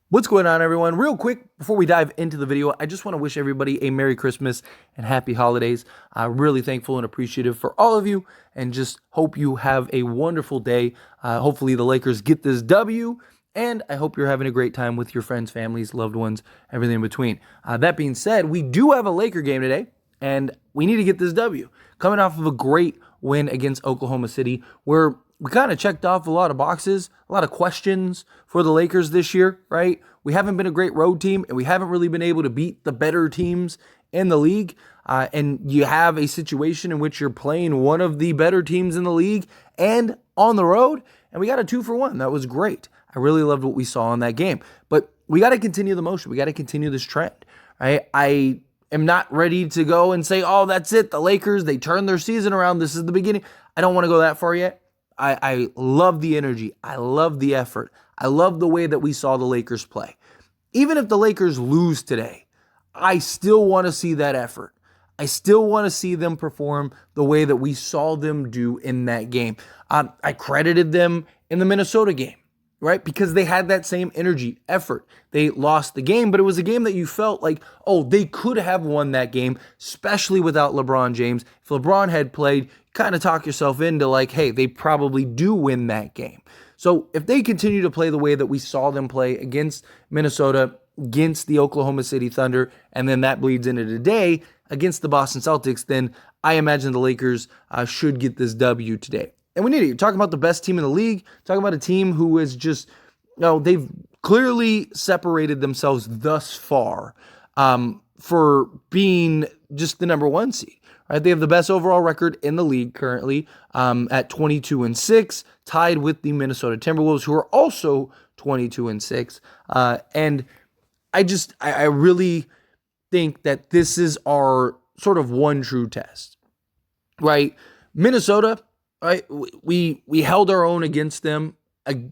What's going on, everyone? Real quick, before we dive into the video, I just want to wish everybody a Merry Christmas and Happy Holidays. I'm really thankful and appreciative for all of you, and just hope you have a wonderful day. Hopefully, the Lakers get this W, and I hope you're having a great time with your friends, families, loved ones, everything in between. That being said, we do have a Laker game today, and we need to get this W. Coming off of a great win against Oklahoma City, where we kind of checked off a lot of boxes, a lot of questions for the Lakers this year, right? We haven't been a great road team, and we haven't really been able to beat the better teams in the league. And you have a situation in which you're playing one of the better teams in the league and on the road, and we got a 2-for-1. That was great. I really loved what we saw in that game. But we got to continue the motion. We got to continue this trend, right? I am not ready to go and say, oh, that's it. The Lakers, they turned their season around. This is the beginning. I don't want to go that far yet. I love the energy. I love the effort. I love the way that we saw the Lakers play. Even if the Lakers lose today, I still want to see that effort. I still want to see them perform the way that we saw them do in that game. I credited them in the Minnesota game, right? Because they had that same energy, effort. They lost the game, but it was a game that you felt like, oh, they could have won that game, especially without LeBron James. If LeBron had played, kind of talk yourself into like, hey, they probably do win that game. So if they continue to play the way that we saw them play against Minnesota, against the Oklahoma City Thunder, and then that bleeds into today against the Boston Celtics, then I imagine the Lakers should get this W today. And we need it. You're talking about the best team in the league, talking about a team who is just, they've clearly separated themselves thus far for being just the number one seed. Right, they have the best overall record in the league currently at 22-6, tied with the Minnesota Timberwolves, who are also 22-6. And I really think that this is our sort of one true test, right? Minnesota, right? We held our own against them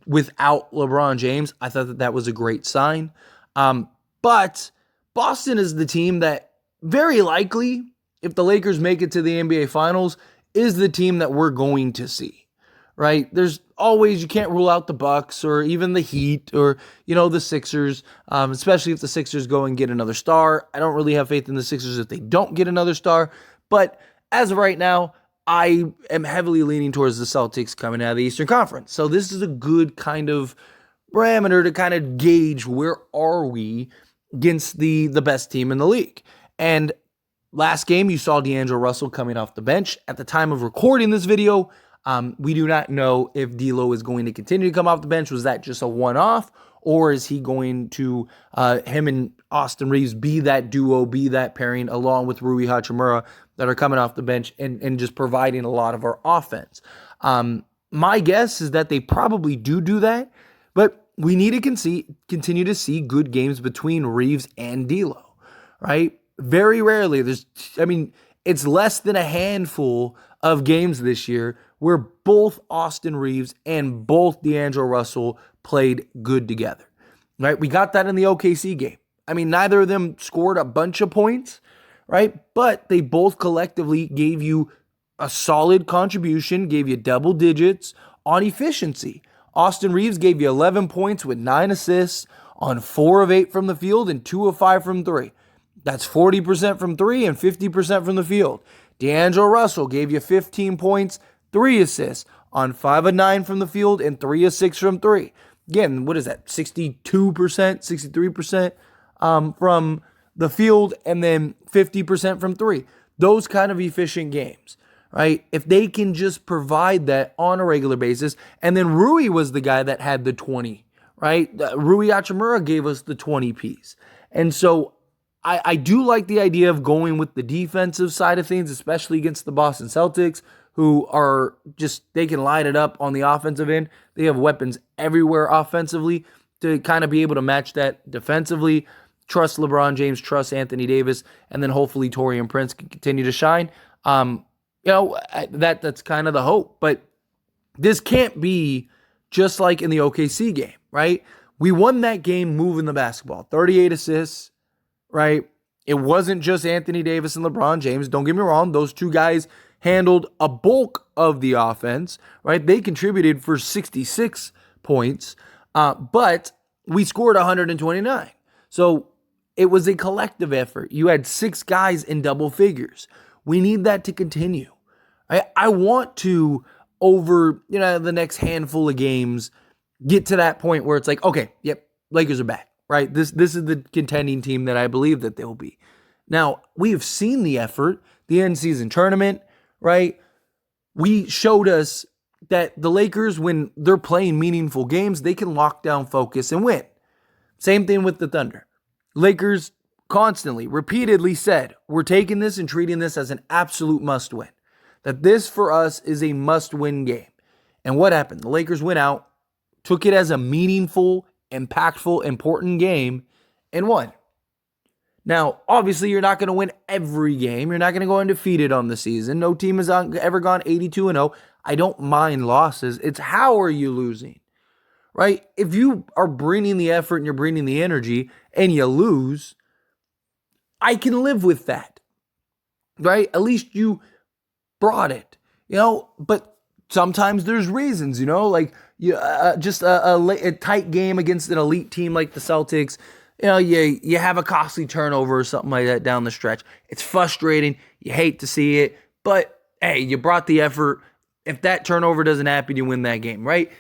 without LeBron James. I thought that was a great sign. But Boston is the team that very likely, if the Lakers make it to the NBA Finals, is the team that we're going to see, right? There's always, you can't rule out the Bucks or even the Heat or, the Sixers, especially if the Sixers go and get another star. I don't really have faith in the Sixers if they don't get another star. But as of right now, I am heavily leaning towards the Celtics coming out of the Eastern Conference. So this is a good kind of parameter to kind of gauge where are we against the best team in the league. And last game, you saw D'Angelo Russell coming off the bench. At the time of recording this video, we do not know if D'Lo is going to continue to come off the bench. Was that just a one-off? Or is he going to, him and Austin Reeves, be that duo, be that pairing, along with Rui Hachimura, that are coming off the bench and just providing a lot of our offense? My guess is that they probably do that, but we need to continue to see good games between Reeves and D'Lo, right? Very rarely, it's less than a handful of games this year where both Austin Reeves and both D'Angelo Russell played good together, right? We got that in the OKC game. Neither of them scored a bunch of points, right? But they both collectively gave you a solid contribution, gave you double digits on efficiency. Austin Reeves gave you 11 points with 9 assists on 4 of 8 from the field and 2 of 5 from 3. That's 40% from 3 and 50% from the field. D'Angelo Russell gave you 15 points, 3 assists on 5 of 9 from the field and 3 of 6 from 3. Again, what is that? 62%, 63% from the field and then 50% from 3. Those kind of efficient games, right? If they can just provide that on a regular basis, and then Rui was the guy that had the 20, right? Rui Hachimura gave us the 20 piece. And so I do like the idea of going with the defensive side of things, especially against the Boston Celtics, who are just, they can line it up on the offensive end. They have weapons everywhere offensively to kind of be able to match that defensively. Trust LeBron James, trust Anthony Davis, and then hopefully Taurean Prince can continue to shine. That's kind of the hope. But this can't be just like in the OKC game, right? We won that game moving the basketball, 38 assists, right? It wasn't just Anthony Davis and LeBron James. Don't get me wrong. Those two guys handled a bulk of the offense, right? They contributed for 66 points. But we scored 129. So it was a collective effort. You had 6 guys in double figures. We need that to continue. I want to, over the next handful of games, get to that point where it's like, okay, yep, Lakers are back, right? This is the contending team that I believe that they'll be. Now, we have seen the effort, the end-season tournament, right? We showed us that the Lakers, when they're playing meaningful games, they can lock down focus and win. Same thing with the Thunder. Lakers constantly, repeatedly said, we're taking this and treating this as an absolute must-win. That this, for us, is a must-win game. And what happened? The Lakers went out, took it as a meaningful, impactful, important game, and won. Now, obviously, you're not going to win every game. You're not going to go undefeated on the season. No team has ever gone 82-0. I don't mind losses. It's how are you losing, right? If you are bringing the effort and you're bringing the energy and you lose, I can live with that, right? At least you brought it, but sometimes there's reasons, like just a tight game against an elite team like the Celtics. You have a costly turnover or something like that down the stretch. It's frustrating. You hate to see it, but hey, you brought the effort. If that turnover doesn't happen, you win that game, right?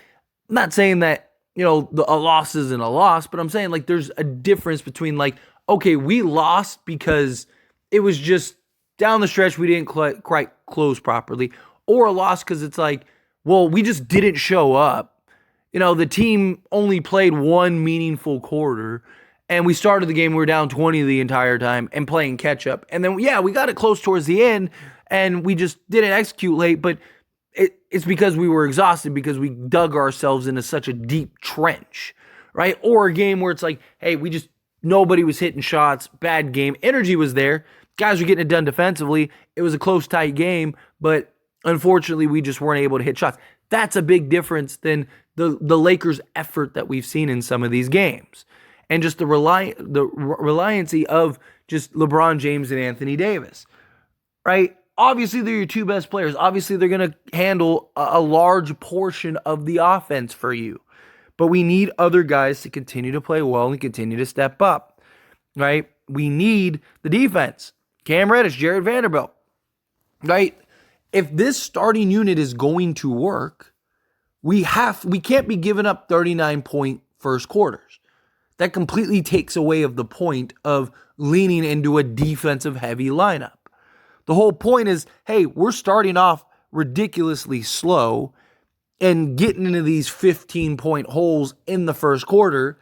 I'm not saying that, a loss isn't a loss, but I'm saying like there's a difference between like, okay, we lost because it was just down the stretch we didn't quite close properly, or a loss because it's like, well, we just didn't show up. The team only played one meaningful quarter, and we started the game, we were down 20 the entire time and playing catch up. And then, we got it close towards the end, and we just didn't execute late, but it's because we were exhausted because we dug ourselves into such a deep trench, right? Or a game where it's like, hey, nobody was hitting shots, bad game. Energy was there. Guys were getting it done defensively. It was a close, tight game, but unfortunately, we just weren't able to hit shots. That's a big difference than the Lakers' effort that we've seen in some of these games. And just the reliancy of just LeBron James and Anthony Davis, right? Obviously, they're your 2 best players. Obviously, they're going to handle a large portion of the offense for you. But we need other guys to continue to play well and continue to step up, right? We need the defense. Cam Reddish, Jared Vanderbilt, right? If this starting unit is going to work, we can't be giving up 39-point first quarters. That completely takes away of the point of leaning into a defensive-heavy lineup. The whole point is, hey, we're starting off ridiculously slow and getting into these 15-point holes in the first quarter.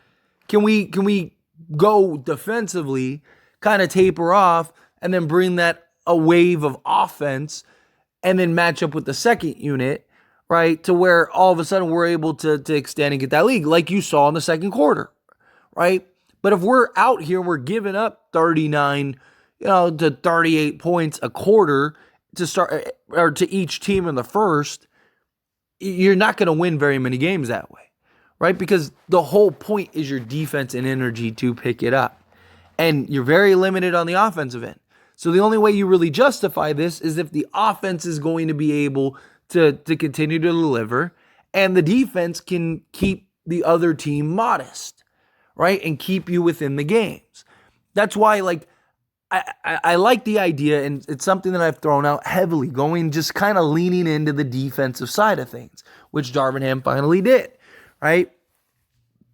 Can we go defensively, kind of taper off, and then bring that a wave of offense and then match up with the second unit, right, to where all of a sudden we're able to extend and get that lead like you saw in the second quarter, right? But if we're out here, we're giving up 39 to 38 points a quarter to start, or to each team in the first, you're not going to win very many games that way, right? Because the whole point is your defense and energy to pick it up. And you're very limited on the offensive end. So the only way you really justify this is if the offense is going to be able to continue to deliver and the defense can keep the other team modest, right? And keep you within the games. That's why, like, I like the idea, and it's something that I've thrown out heavily, just kind of leaning into the defensive side of things, which Darvin Ham finally did, right?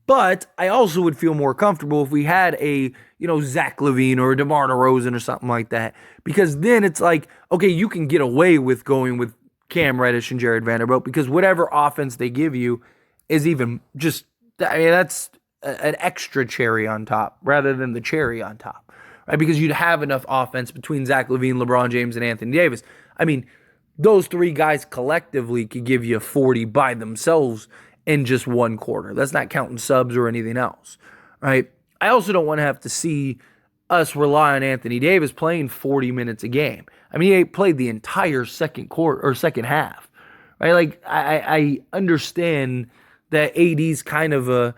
But I also would feel more comfortable if we had a, Zach LaVine or a DeMar DeRozan or something like that, because then it's like, okay, you can get away with going with Cam Reddish and Jared Vanderbilt because whatever offense they give you is even just, that's an extra cherry on top rather than the cherry on top. Right, because you'd have enough offense between Zach LaVine, LeBron James, and Anthony Davis. Those 3 guys collectively could give you 40 by themselves in just one quarter. That's not counting subs or anything else, right? I also don't want to have to see us rely on Anthony Davis playing 40 minutes a game. He played the entire second quarter or second half, right? Like, I understand that AD's kind of a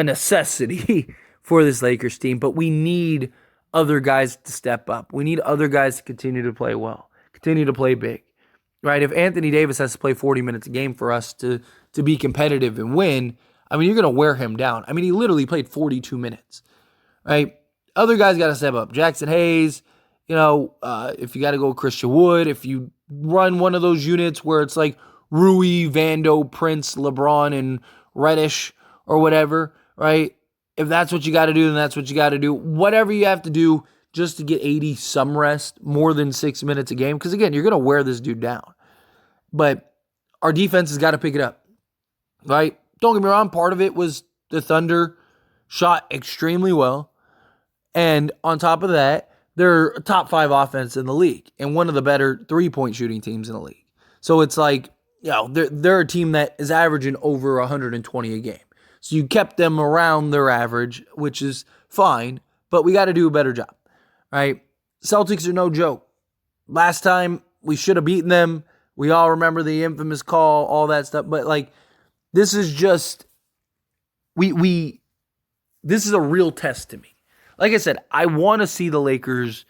necessity for this Lakers team, but we need other guys to step up. We need other guys to continue to play well, continue to play big, right? If Anthony Davis has to play 40 minutes a game for us to be competitive and win, I mean, you're going to wear him down. I mean, he literally played 42 minutes, right? Other guys got to step up. Jackson Hayes, if you got to go Christian Wood, if you run one of those units where it's like Rui, Vando, Prince, LeBron, and Reddish or whatever, right? If that's what you got to do, then that's what you got to do. Whatever you have to do just to get 80 some rest, more than 6 minutes a game. Because, again, you're going to wear this dude down. But our defense has got to pick it up, right? Don't get me wrong. Part of it was the Thunder shot extremely well. And on top of that, they're a top 5 offense in the league and one of the better 3-point shooting teams in the league. So it's like, they're a team that is averaging over 120 a game. So you kept them around their average, which is fine, but we got to do a better job, right? Celtics are no joke. Last time we should have beaten them. We all remember the infamous call, all that stuff. But like, this is just, this is a real test to me. Like I said, I want to see the Lakers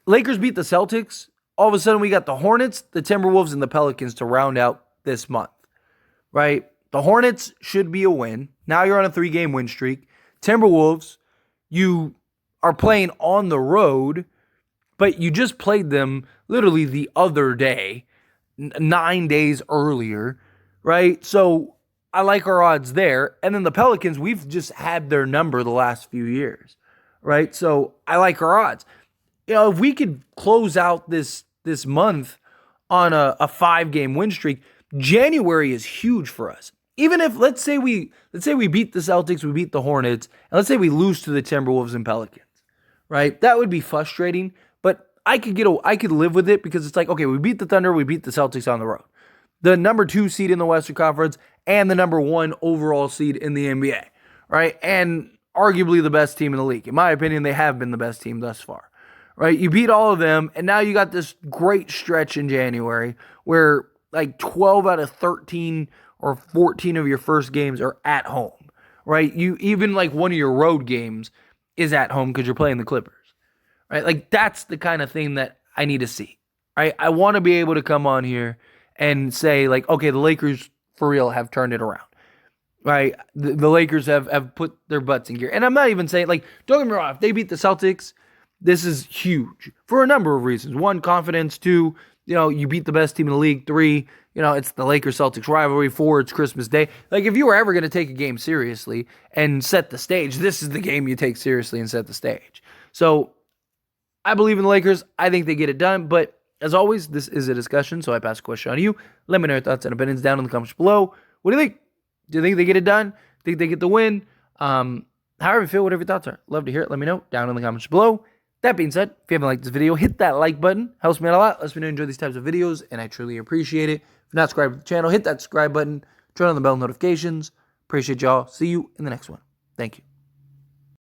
beat the Celtics. All of a sudden, we got the Hornets, the Timberwolves, and the Pelicans to round out this month, right? The Hornets should be a win. Now you're on a 3-game win streak. Timberwolves, you are playing on the road, but you just played them literally the other day, 9 days earlier, right? So I like our odds there. And then the Pelicans, we've just had their number the last few years, right? So I like our odds. If we could close out this month on a 5-game win streak, January is huge for us. Even if let's say we beat the Celtics, we beat the Hornets, and let's say we lose to the Timberwolves and Pelicans, right? That would be frustrating, but I could live with it because it's like, okay, we beat the Thunder, we beat the Celtics on the road. The number 2 seed in the Western Conference and the number 1 overall seed in the NBA, right? And arguably the best team in the league. In my opinion, they have been the best team thus far, right? You beat all of them, and now you got this great stretch in January where like 12 out of 13 or 14 of your first games are at home, right? You even like one of your road games is at home because you're playing the Clippers, right? Like that's the kind of thing that I need to see, right? I want to be able to come on here and say like, okay, the Lakers for real have turned it around, right? The Lakers have put their butts in gear. And I'm not even saying like, don't get me wrong, if they beat the Celtics, this is huge for a number of reasons. 1, confidence. 2, you beat the best team in the league. 3, it's the Lakers-Celtics rivalry. 4, it's Christmas Day. Like, if you were ever going to take a game seriously and set the stage, this is the game you take seriously and set the stage. So, I believe in the Lakers. I think they get it done. But, as always, this is a discussion, so I pass a question on to you. Let me know your thoughts and opinions down in the comments below. What do you think? Do you think they get it done? Think they get the win? However you feel, whatever your thoughts are. Love to hear it. Let me know down in the comments below. That being said, if you haven't liked this video, hit that like button. Helps me out a lot. Lets me know you enjoy these types of videos, and I truly appreciate it. If you're not subscribed to the channel, hit that subscribe button. Turn on the bell notifications. Appreciate y'all. See you in the next one. Thank you.